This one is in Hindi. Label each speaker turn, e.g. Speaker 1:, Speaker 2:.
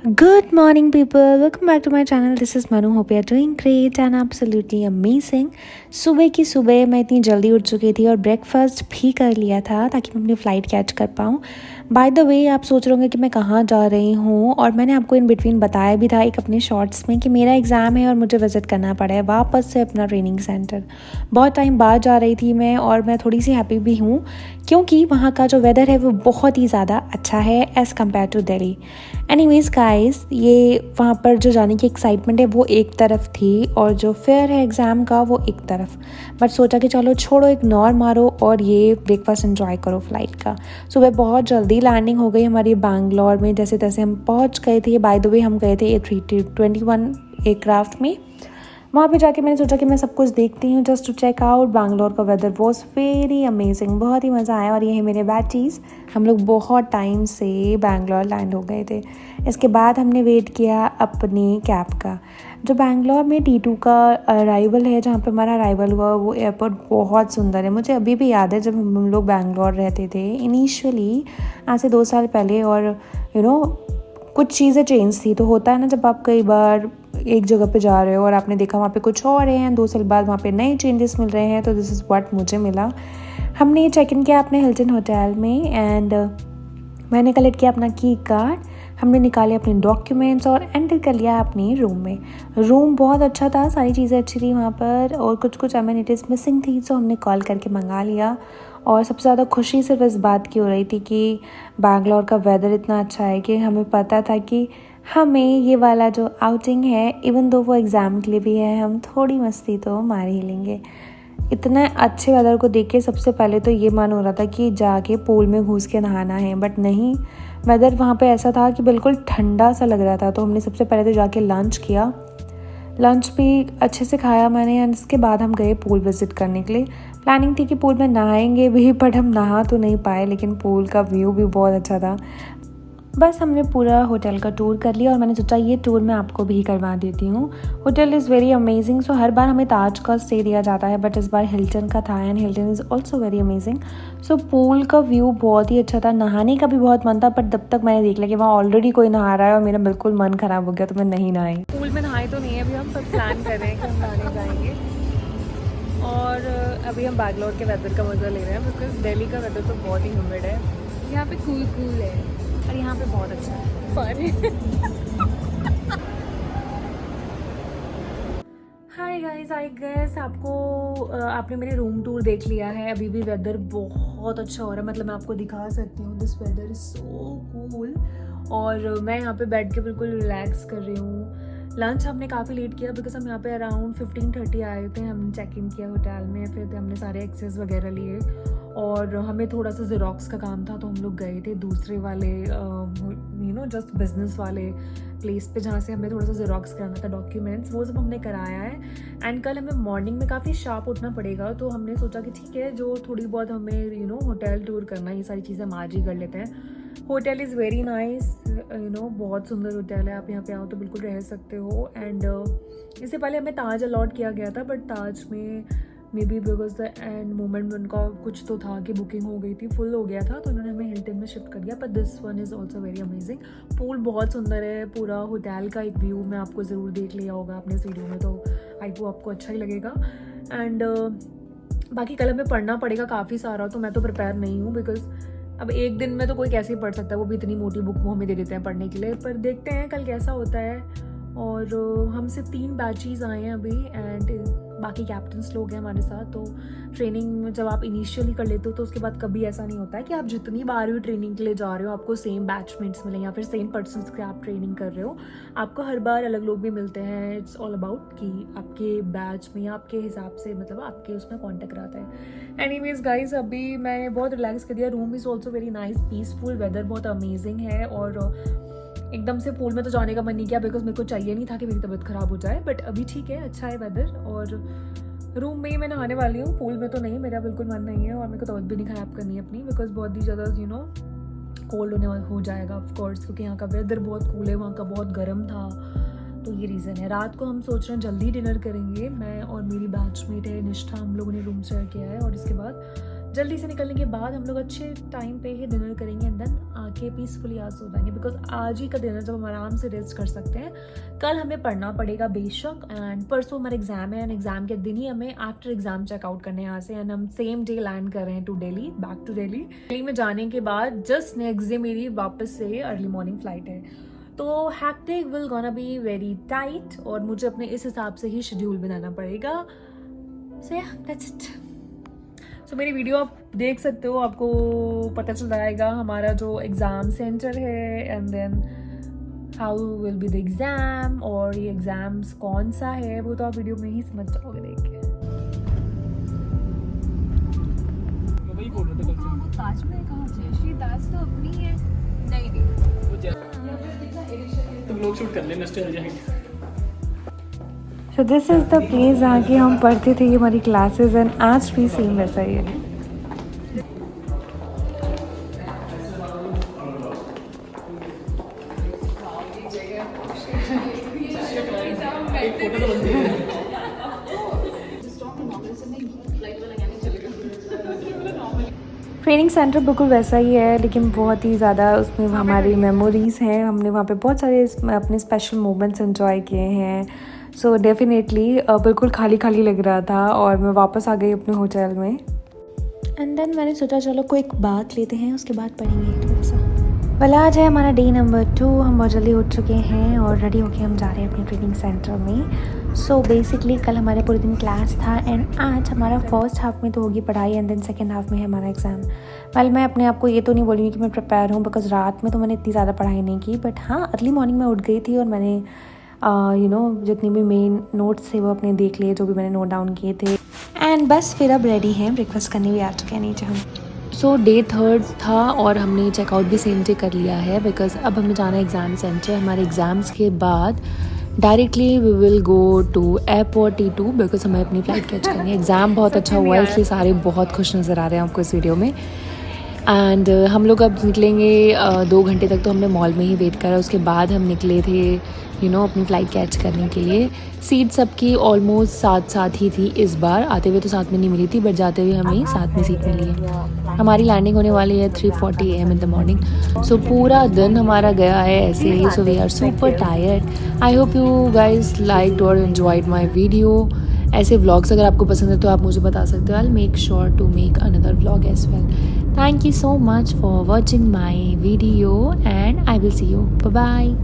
Speaker 1: Good morning, people. Welcome back to my channel. This is Manu. Hope you are doing great and absolutely amazing. सुबह की सुबह मैं इतनी जल्दी उठ चुकी थी और ब्रेकफास्ट भी कर लिया था ताकि मैं अपनी फ़्लाइट कैच कर पाऊँ. बाय द वे आप सोच रहे होंगे कि मैं कहाँ जा रही हूँ, और मैंने आपको इन बिटवीन बताया भी था एक अपने शॉर्ट्स में कि मेरा एग्ज़ाम है और मुझे विज़िट करना पड़ा है वापस से अपना ट्रेनिंग सेंटर. बहुत टाइम बाद जा रही थी मैं, और मैं थोड़ी सी हैप्पी भी हूँ क्योंकि वहाँ का जो वेदर है वो बहुत ही ज़्यादा अच्छा है as compare to Delhi. Anyways guys, ये वहाँ पर जो जाने की एक्साइटमेंट है वो एक तरफ थी और जो फेयर है एग्ज़ाम का वो एक तरफ. बट सोचा कि चलो छोड़ो, इग्नोर मारो और ये ब्रेकफास्ट एंजॉय करो फ़्लाइट का. सुबह बहुत जल्दी लैंडिंग हो गई हमारी बैंगलोर में. जैसे तैसे हम पहुँच गए थे. बाय द वे हम गए थे A321 एयरक्राफ्ट में. वहाँ पे जाके मैंने सोचा कि मैं सब कुछ देखती हूँ just to check out. Bangalore का वेदर वॉज वेरी अमेजिंग. बहुत ही मज़ा आया. और ये है मेरे बैचीज़. हम लोग बहुत टाइम से बैंगलोर लैंड हो गए थे. इसके बाद हमने वेट किया अपनी कैब का. जो बैंगलोर में T2 का अराइवल है, जहाँ पे हमारा अराइवल हुआ, वो एयरपोर्ट बहुत सुंदर है. मुझे अभी भी याद है जब हम लोग बैंगलोर रहते थे इनिशियली, आज से 2 साल पहले. और कुछ चीज़ें चेंज थी. तो होता है ना, जब आप कई बार एक जगह पे जा रहे हो और आपने देखा वहाँ पे कुछ और है, 2 साल बाद वहाँ पे नए चेंजेस मिल रहे हैं. तो दिस इज़ व्हाट मुझे मिला. हमने चेक इन किया अपने हिल्टन होटल में एंड मैंने कलेक्ट किया अपना की कार्ड. हमने निकाले अपने डॉक्यूमेंट्स और एंटर कर लिया अपने रूम में. रूम बहुत अच्छा था, सारी चीज़ें अच्छी थी वहाँ पर, और कुछ एमिनिटीज़ मिसिंग थी, तो हमने कॉल करके मंगा लिया. और सबसे ज़्यादा खुशी सिर्फ इस बात की हो रही थी कि बैंगलोर का वेदर इतना अच्छा है कि हमें पता था कि हमें ये वाला जो आउटिंग है, इवन दो वो एग्ज़ाम के लिए भी है, हम थोड़ी मस्ती तो मार ही लेंगे. इतने अच्छे वेदर को देख के सबसे पहले तो ये मन हो रहा था कि जाके पूल में घुस के नहाना है, बट नहीं. वेदर वहाँ पे ऐसा था कि बिल्कुल ठंडा सा लग रहा था. तो हमने सबसे पहले तो जाके लंच किया. लंच भी अच्छे से खाया मैंने, एंड इसके बाद हम गए पूल विज़िट करने के लिए. प्लानिंग थी कि पूल में नहाएंगे भी, बट हम नहा तो नहीं पाए, लेकिन पूल का व्यू भी बहुत अच्छा था. बस हमने पूरा होटल का टूर कर लिया और मैंने सोचा ये टूर मैं आपको भी करवा देती हूँ. Hotel is very amazing. So हर बार हमें ताज का स्टे दिया जाता है, बट इस बार हिल्टन का था and Hilton is also very amazing. So pool का व्यू बहुत ही अच्छा था. नहाने का भी बहुत मन था, बट तब तक मैंने देख लिया कि वहाँ ऑलरेडी कोई नहा रहा है और मेरा बिल्कुल मन ख़राब हो गया, तो मैं नहीं नहाई.
Speaker 2: पूल में नहाए तो नहीं है अभी हम, पर प्लान कर रहे हैं कि हम नहाने जाएंगे. और अभी हम बैंगलोर के वेदर का मज़ा ले रहे हैं, बिकॉज दिल्ली का वेदर तो बहुत ही ह्यूमिड है. यहाँ पे कूल है और यहाँ पे बहुत अच्छा है. हाय गाइस, आई गेस आपने मेरे रूम टूर देख लिया है. अभी भी वेदर बहुत अच्छा हो रहा है, मतलब मैं आपको दिखा सकती हूँ. This weather is so cool. और मैं यहाँ पे बैठ के बिल्कुल रिलैक्स कर रही हूँ. लंच हमने काफ़ी लेट किया बिकॉज हम यहाँ पे अराउंड 15:30 आए थे. हमने चेक इन किया होटल में, फिर हमने सारे एक्सेस वगैरह लिए और हमें थोड़ा सा ज़ेरोक्स का काम था, तो हम लोग गए थे दूसरे वाले जस्ट बिजनेस वाले प्लेस पे, जहाँ से हमें थोड़ा सा ज़ेरोक्स कराना था डॉक्यूमेंट्स. वो सब हमने कराया है. एंड कल हमें मॉर्निंग में काफ़ी शार्प उठना पड़ेगा, तो हमने सोचा कि ठीक है, जो थोड़ी बहुत हमें होटल टूर करना, ये सारी चीज़ें हम आज ही कर लेते हैं. होटल इज़ वेरी नाइस, बहुत सुंदर होटल है. आप यहाँ पे आओ तो बिल्कुल रह सकते हो. एंड इससे पहले हमें ताज अलॉट किया गया था, बट ताज में may be because the end moment में उनका कुछ तो था कि बुकिंग हो गई थी, फुल हो गया था, तो उन्होंने हमें हिल्टन में शिफ्ट कर दिया. पर this one is also very amazing. Pool बहुत सुंदर है. पूरा होटल का एक व्यू मैं आपको ज़रूर देख लिया होगा अपने इस वीडियो में, तो आई वो आपको अच्छा ही लगेगा. एंड बाकी कल हमें पढ़ना पड़ेगा काफ़ी सारा, तो मैं तो प्रिपेयर नहीं हूँ, बिकॉज अब एक दिन में तो कोई कैसे ही पढ़ सकता है. वो भी इतनी मोटी बुक वो हमें दे देते हैं पढ़ने के लिए. पर देखते हैं कल कैसा होता है. और हम सिर्फ 3 बैचेज़ आए हैं अभी, एंड बाकी कैप्टन्स लोग हैं हमारे साथ. तो ट्रेनिंग जब आप इनिशियली कर लेते हो, तो उसके बाद कभी ऐसा नहीं होता है कि आप जितनी बार भी ट्रेनिंग के लिए जा रहे हो आपको सेम बैचमेट्स मिलें या फिर सेम पर्सन्स के आप ट्रेनिंग कर रहे हो. आपको हर बार अलग लोग भी मिलते हैं. इट्स ऑल अबाउट कि आपके बैच में या आपके हिसाब से, मतलब आपके उसमें कॉन्टेक्ट रहता है. एनीवेज गाइज, अभी मैंने बहुत रिलैक्स कर दिया. Room is also very nice, peaceful. Weather बहुत अमेजिंग है. और एकदम से पूल में तो जाने का मन नहीं किया, बिकॉज मेरे को चाहिए नहीं था कि मेरी तबीयत ख़राब हो जाए. बट अभी ठीक है, अच्छा है वेदर. और रूम में ही मैं नहाने वाली हूँ, पूल में तो नहीं. मेरा बिल्कुल मन नहीं है और मेरे को तबीयत भी नहीं ख़राब करनी है अपनी, बिकॉज बहुत ही ज़्यादा कोल्ड हो जाएगा ऑफकोर्स, क्योंकि यहाँ का वेदर बहुत कूल है, वहाँ का बहुत गर्म था. तो ये रीज़न है. रात को हम सोच रहे हैं जल्दी डिनर करेंगे. मैं और मेरी बैचमेट है निष्ठा, हम लोगों ने रूम शेयर किया है. और इसके बाद जल्दी से निकलने के बाद हम लोग अच्छे टाइम पे ही डिनर करेंगे एंड देन आके पीसफुली आज सो जाएंगे, बिकॉज आज ही का दिन है जब हम आराम से रेस्ट कर सकते हैं। कल हमें पढ़ना पड़ेगा बेशक, एंड परसों हमारा एग्जाम है एंड एग्जाम के दिन ही हमें आफ्टर एग्जाम चेकआउट करने हैं यहाँ से, एंड हम सेम डे लैंड कर रहे हैं to Delhi, back to Delhi. Delhi में जाने के बाद जस्ट नेक्स्ट डे मेरी वापस से अर्ली मॉर्निंग फ्लाइट है, तो hectic will gonna be very tight और मुझे अपने इस हिसाब से ही शेड्यूल बनाना पड़ेगा। सो या दैट्स इट। सो मेरी वीडियो आप देख सकते हो, आपको पता चल जाएगा हमारा जो एग्ज़ाम सेंटर है and then how will be the exam, और ये एग्ज़ाम्स कौन सा है वो तो आप वीडियो में ही समझ जाओगे देख के।
Speaker 3: ताजमहल कहाँ से? श्री ताज तो अपनी है। नहीं
Speaker 4: तुम लोग शूट कर लेना, चल जाएंगे।
Speaker 1: So this is the place जहाँ की हम पढ़ते थे, ये हमारी क्लासेस एंड आज भी सेम वैसा ही है। ट्रेनिंग सेंटर बिल्कुल वैसा ही है, लेकिन बहुत ही ज़्यादा उसमें हमारी मेमोरीज़ हैं। हमने वहाँ पे बहुत सारे अपने स्पेशल मोमेंट्स एंजॉय किए हैं। सो डेफिनेटली बिल्कुल खाली खाली लग रहा था और मैं वापस आ गई अपने होटल में एंड देन मैंने सोचा चलो कोई एक बात लेते हैं, उसके बाद पढ़ेंगे थोड़ा सा। वेल आज है हमारा डे नंबर 2, हम बहुत जल्दी उठ चुके हैं और रेडी होके हम जा रहे हैं अपने ट्रेनिंग सेंटर में। सो बेसिकली कल हमारे पूरे दिन क्लास था एंड आज हमारा फर्स्ट हाफ में तो होगी पढ़ाई एंड देन सेकेंड हाफ में है हमारा एग्ज़ाम। वेल मैं अपने आप को ये तो नहीं बोलूँगी कि मैं प्रिपेयर हूँ, बिकॉज रात में तो मैंने इतनी ज़्यादा पढ़ाई नहीं की, बट हाँ अर्ली मॉर्निंग में उठ गई थी और मैंने जितनी भी मेन नोट्स थे वो अपने देख लिए, जो भी मैंने नोट डाउन किए थे। एंड बस फिर अब रेडी हैं, ब्रेकफास्ट करने भी आ चुके हैं नीचे हम।
Speaker 2: सो डे 3 था और हमने चेकआउट भी सेम डे कर लिया है, बिकॉज अब हमें जाना है एग्ज़ाम सेंटर। हमारे एग्ज़ाम्स के बाद directly we will go to airport T2 because हमें अपनी फ़्लाइट कैच करनी है। एग्ज़ाम बहुत अच्छा हुआ है, इसलिए सारे बहुत खुश नज़र आ रहे हैं आपको इस वीडियो में। एंड हम लोग अब निकलेंगे 2 घंटे तक तो हमने मॉल में ही वेट करा, उसके बाद हम निकले थे अपनी फ़्लाइट कैच करने के लिए। सीट सबकी ऑलमोस्ट साथ ही थी इस बार, आते हुए तो साथ में नहीं मिली थी बट जाते हुए हमें साथ में सीट मिली है। हमारी लैंडिंग होने वाली है 3:40 AM in the morning. So पूरा दिन हमारा गया है ऐसे ही, so we are super tired. I hope you guys liked और एन्जॉयड माई वीडियो। ऐसे व्लॉग्स अगर आपको पसंद है तो आप मुझे बता सकते हो। I will make sure to make another vlog as well. Thank you so much for watching my video and I will see you. Bye bye.